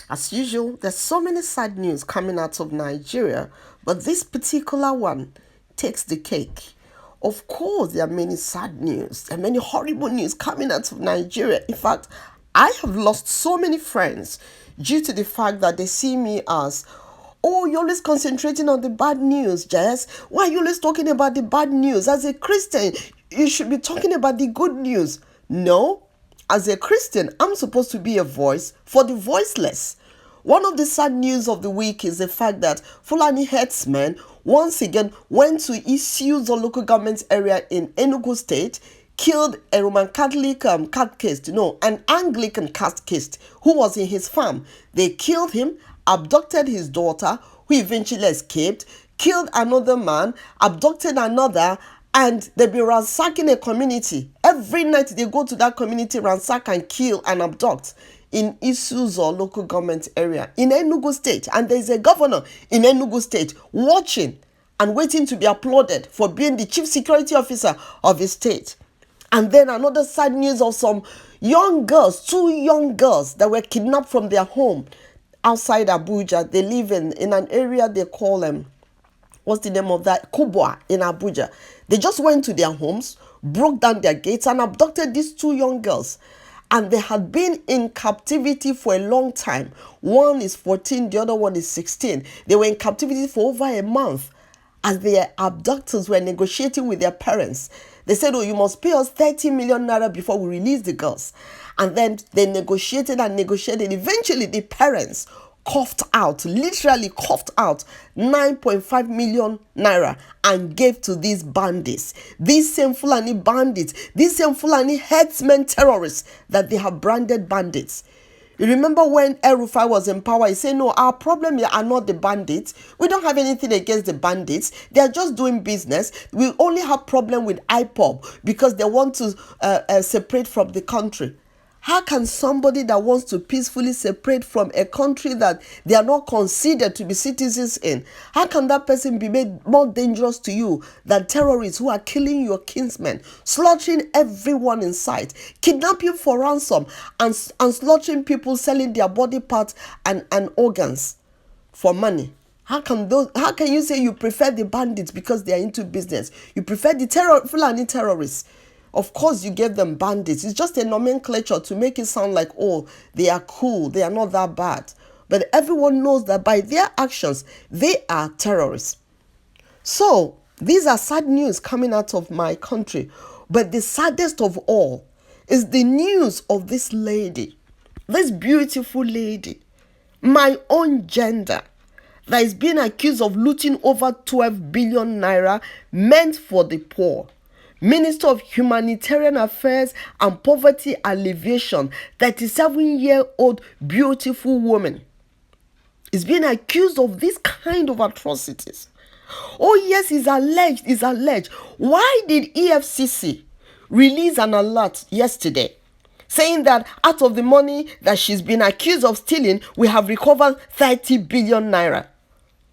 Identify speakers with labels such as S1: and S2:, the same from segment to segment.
S1: As usual, there's so many sad news coming out of Nigeria, but this particular one takes the cake. Of course, there are many sad news, there are many horrible news coming out of Nigeria. In fact, I have lost so many friends due to the fact that they see me as, oh, you're always concentrating on the bad news, Jess. Why are you always talking about the bad news? As a Christian, you should be talking about the good news. No, as a Christian, I'm supposed to be a voice for the voiceless. One of the sad news of the week is the fact that Fulani herdsmen once again went to issues or local government area in Enugu State, killed a Roman Catholic catechist, an Anglican catechist who was in his farm. They killed him, abducted his daughter, who eventually escaped, killed another man, abducted another, and they've been ransacking a community. Every night they go to that community, ransack and kill and abduct in Isuzu local government area in Enugu State. And there's a governor in Enugu State watching and waiting to be applauded for being the chief security officer of his state. And then another sad news of some young girls, 2 young girls that were kidnapped from their home outside Abuja. They live in an area they call what's the name of that? Kubwa in Abuja. They just went to their homes, broke down their gates, and abducted these 2 young girls. And they had been in captivity for a long time. One is 14, the other one is 16. They were in captivity for over a month as their abductors were negotiating with their parents. They said, oh, you must pay us 30 million naira before we release the girls. And then they negotiated and negotiated. Eventually, the parents literally coughed out 9.5 million naira and gave to these bandits, these same Fulani bandits, these same Fulani herdsmen terrorists that they have branded bandits. You remember when El-Rufai was in power, he said, no, our problem here are not the bandits. We don't have anything against the bandits. They are just doing business. We only have problem with IPOB because they want to separate from the country. How can somebody that wants to peacefully separate from a country that they are not considered to be citizens in, how can that person be made more dangerous to you than terrorists who are killing your kinsmen, slaughtering everyone in sight, kidnapping for ransom, and slaughtering people, selling their body parts and organs for money? How can you say you prefer the bandits because they are into business? You prefer the Fulani terrorists. Of course, you gave them bandits. It's just a nomenclature to make it sound like, oh, they are cool, they are not that bad. But everyone knows that by their actions, they are terrorists. So, these are sad news coming out of my country. But the saddest of all is the news of this lady, this beautiful lady, my own gender, that is being accused of looting over 12 billion naira meant for the poor. Minister of Humanitarian Affairs and Poverty Alleviation, 37-year-old beautiful woman, is being accused of this kind of atrocities. Oh yes, it's alleged. Why did EFCC release an alert yesterday saying that out of the money that she's been accused of stealing, we have recovered 30 billion naira?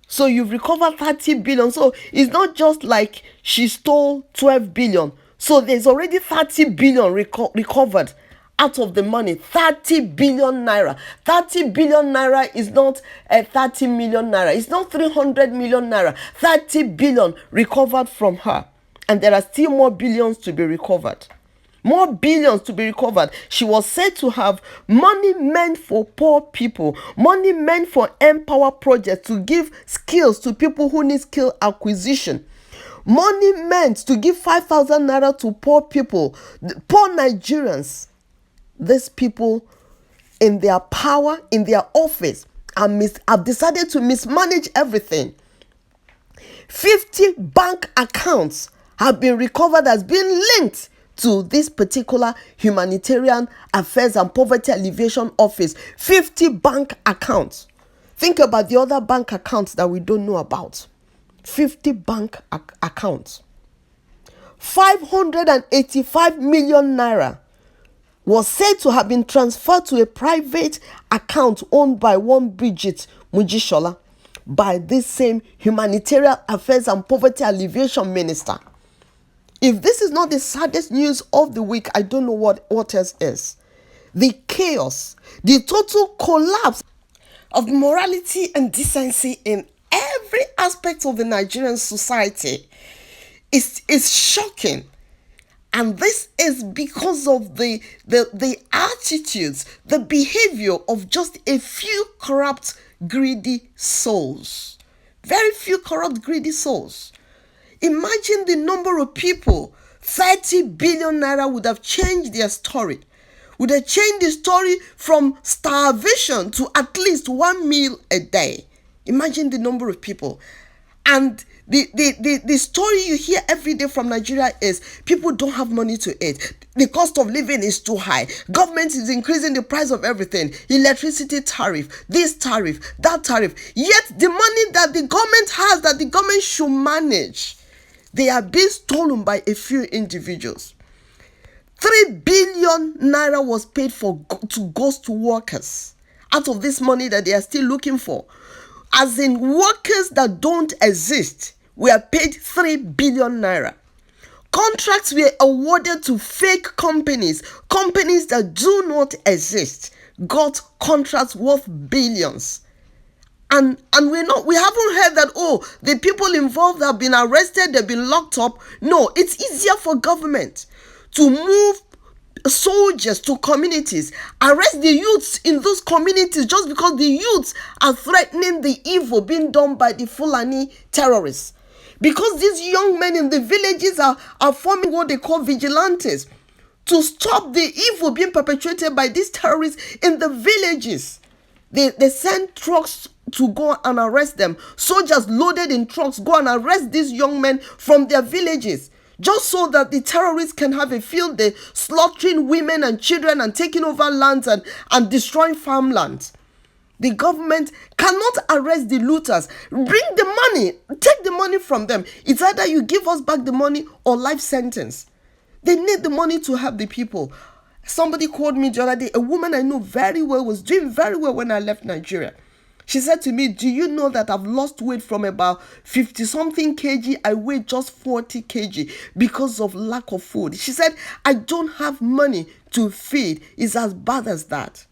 S1: So you've recovered 30 billion. So it's not just like she stole 12 billion. So there's already 30 billion recovered out of the money. 30 billion naira. 30 billion naira is not 30 million naira. It's not 300 million naira. 30 billion recovered from her. And there are still more billions to be recovered. More billions to be recovered. She was said to have money meant for poor people, money meant for empower projects to give skills to people who need skill acquisition, money meant to give 5,000 naira to poor people, poor Nigerians. These people in their power, in their office, have decided to mismanage everything. 50 bank accounts have been recovered as being linked to this particular Humanitarian Affairs and Poverty Alleviation Office. 50 bank accounts. Think about the other bank accounts that we don't know about. 50 bank accounts. 585 million naira was said to have been transferred to a private account owned by one Bridget Mujishola by this same Humanitarian Affairs and Poverty Alleviation Minister. If this is not the saddest news of the week, I don't know what else is. The chaos, the total collapse. of morality and decency in every aspect of the Nigerian society is shocking. And this is because of the attitudes, the behavior of just a few corrupt, greedy souls. Very few corrupt, greedy souls. Imagine the number of people 30 billion naira would have changed their story. Would have changed the story from starvation to at least 1 meal a day. Imagine the number of people. And the story you hear every day from Nigeria is people don't have money to eat. The cost of living is too high. Government is increasing the price of everything. Electricity tariff, this tariff, that tariff. Yet the money that the government has, that the government should manage, they are being stolen by a few individuals. 3 billion naira was paid to ghost workers out of this money that they are still looking for. As in workers that don't exist, we are paid 3 billion naira. Contracts were awarded to fake companies that do not exist, got contracts worth billions. And we haven't heard that, oh, the people involved have been arrested, they've been locked up. No, it's easier for government to move soldiers to communities, arrest the youths in those communities just because the youths are threatening the evil being done by the Fulani terrorists. Because these young men in the villages are forming what they call vigilantes to stop the evil being perpetrated by these terrorists in the villages. They send trucks to go and arrest them. Soldiers loaded in trucks go and arrest these young men from their villages, just so that the terrorists can have a field day slaughtering women and children and taking over lands and destroying farmlands. The government cannot arrest the looters. Bring the money. Take the money from them. It's either you give us back the money or life sentence. They need the money to help the people. Somebody called me the other day. A woman I know very well was doing very well when I left Nigeria. She said to me, do you know that I've lost weight from about 50 something kg? I weigh just 40 kg because of lack of food. She said, I don't have money to feed. It's as bad as that.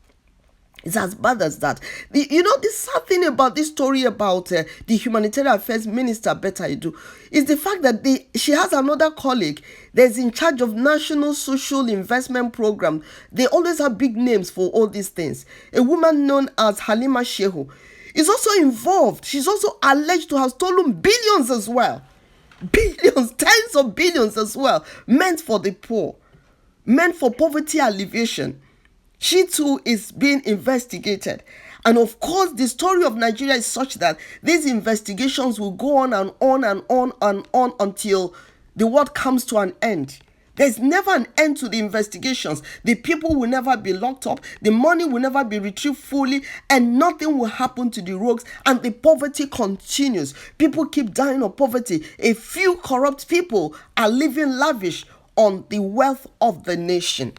S1: It's as bad as that. The sad thing about this story about the humanitarian affairs minister, Betta Edu, is the fact that she has another colleague that's in charge of National Social Investment Program. They always have big names for all these things. A woman known as Halima Shehu is also involved. She's also alleged to have stolen billions as well. Billions, tens of billions as well, meant for the poor, meant for poverty alleviation. She too is being investigated. And of course, the story of Nigeria is such that these investigations will go on and on and on and on until the world comes to an end. There's never an end to the investigations. The people will never be locked up. The money will never be retrieved fully, and nothing will happen to the rogues, and the poverty continues. People keep dying of poverty. A few corrupt people are living lavish on the wealth of the nation.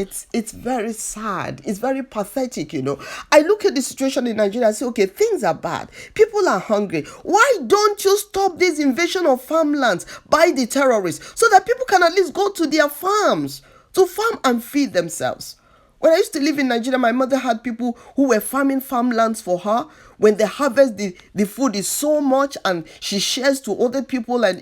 S1: It's very sad. It's very pathetic, I look at the situation in Nigeria and say, okay, things are bad. People are hungry. Why don't you stop this invasion of farmlands by the terrorists so that people can at least go to their farms to farm and feed themselves? When I used to live in Nigeria, my mother had people who were farming farmlands for her. When they harvest, the food is so much and she shares to other people. And,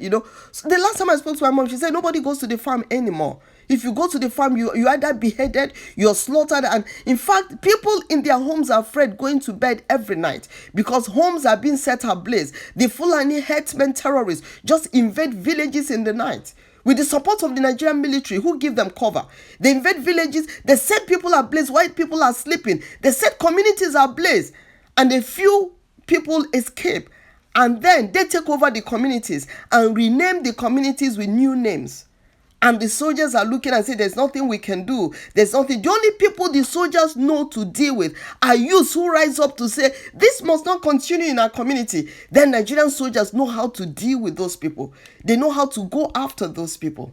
S1: so the last time I spoke to my mom, she said, nobody goes to the farm anymore. If you go to the farm, you either beheaded, you're slaughtered. And in fact, people in their homes are afraid going to bed every night because homes are being set ablaze. The Fulani herdsmen terrorists just invade villages in the night with the support of the Nigerian military who give them cover. They invade villages, they set people ablaze, white people are sleeping. They set communities ablaze, and a few people escape. And then they take over the communities and rename the communities with new names. And the soldiers are looking and say, there's nothing we can do. There's nothing. The only people the soldiers know to deal with are youths who rise up to say, this must not continue in our community. Then Nigerian soldiers know how to deal with those people. They know how to go after those people.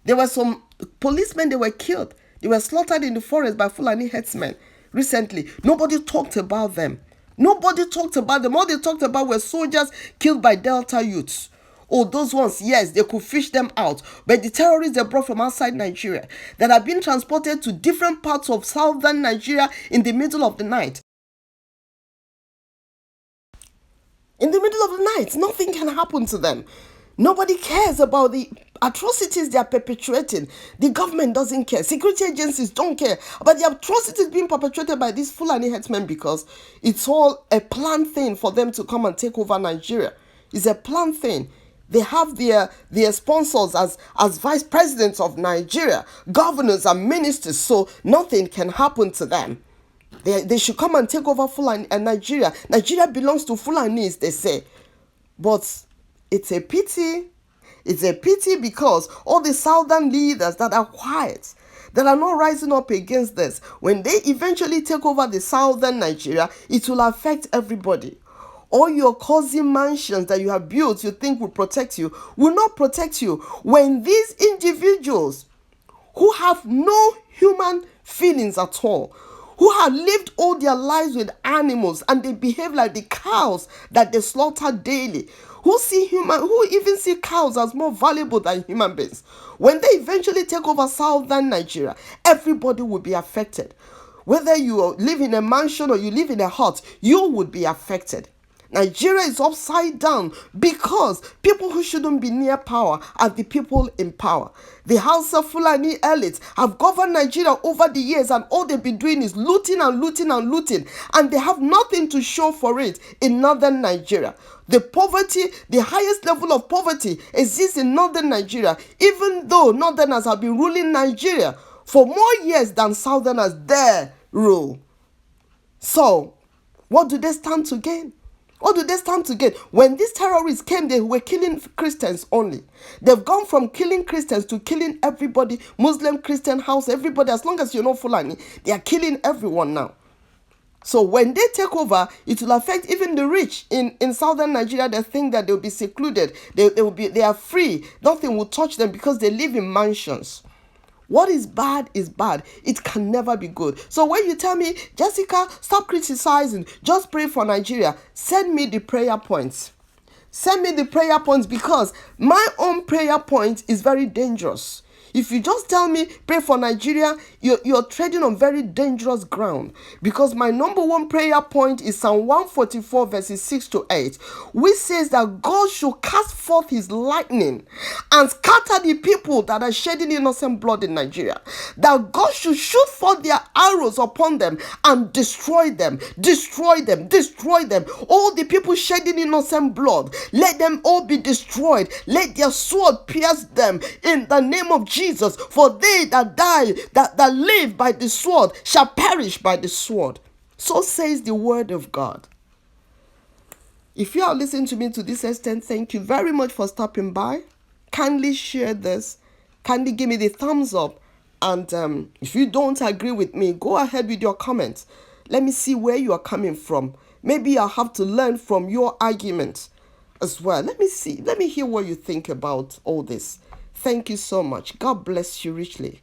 S1: There were some policemen, they were killed. They were slaughtered in the forest by Fulani herdsmen recently. Nobody talked about them. Nobody talked about them. All they talked about were soldiers killed by Delta youths. Oh, those ones, yes, they could fish them out. But the terrorists they brought from outside Nigeria that have been transported to different parts of southern Nigeria in the middle of the night, In the middle of the night, nothing can happen to them. Nobody cares about the atrocities they are perpetrating. The government doesn't care. Security agencies don't care about the atrocities being perpetrated by these Fulani headsmen, because it's all a planned thing for them to come and take over Nigeria. It's a planned thing. They have their sponsors as vice presidents of Nigeria, governors and ministers, so nothing can happen to them. They should come and take over Fulani and Nigeria. Nigeria belongs to Fulanis, they say. But it's a pity. It's a pity because all the southern leaders that are quiet, that are not rising up against this, when they eventually take over the southern Nigeria, it will affect everybody. All your cozy mansions that you have built, you think will protect you, will not protect you. When these individuals who have no human feelings at all, who have lived all their lives with animals and they behave like the cows that they slaughter daily, who even see cows as more valuable than human beings, when they eventually take over southern Nigeria, everybody will be affected. Whether you live in a mansion or you live in a hut, you would be affected. Nigeria is upside down because people who shouldn't be near power are the people in power. The House of Fulani elites have governed Nigeria over the years, and all they've been doing is looting and looting and looting, and they have nothing to show for it in northern Nigeria. The poverty, the highest level of poverty exists in northern Nigeria, even though northerners have been ruling Nigeria for more years than southerners dare rule. So, what do they stand to gain? What do they stand to gain? When these terrorists came, they were killing Christians only. They've gone from killing Christians to killing everybody, Muslim, Christian, house, everybody. As long as you're not Fulani, they are killing everyone now. So when they take over, it will affect even the rich in southern Nigeria. They think that they'll be secluded. They are free. Nothing will touch them because they live in mansions. What is bad is bad. It can never be good. So when you tell me, Jessica, stop criticizing, just pray for Nigeria, send me the prayer points. Send me the prayer points, because my own prayer point is very dangerous. If you just tell me pray for Nigeria, you're treading on very dangerous ground, because my number one prayer point is Psalm 144 verses 6 to 8, which says that God should cast forth his lightning and scatter the people that are shedding innocent blood in Nigeria. That God should shoot forth their arrows upon them and destroy them, destroy them, destroy them. All the people shedding innocent blood, let them all be destroyed. Let their sword pierce them in the name of Jesus. For they that die, that live by the sword, shall perish by the sword. So says the word of God. If you are listening to me to this extent, thank you very much for stopping by. Kindly share this. Kindly give me the thumbs up. And if you don't agree with me, go ahead with your comments. Let me see where you are coming from. Maybe I'll have to learn from your argument as well. Let me see. Let me hear what you think about all this. Thank you so much. God bless you richly.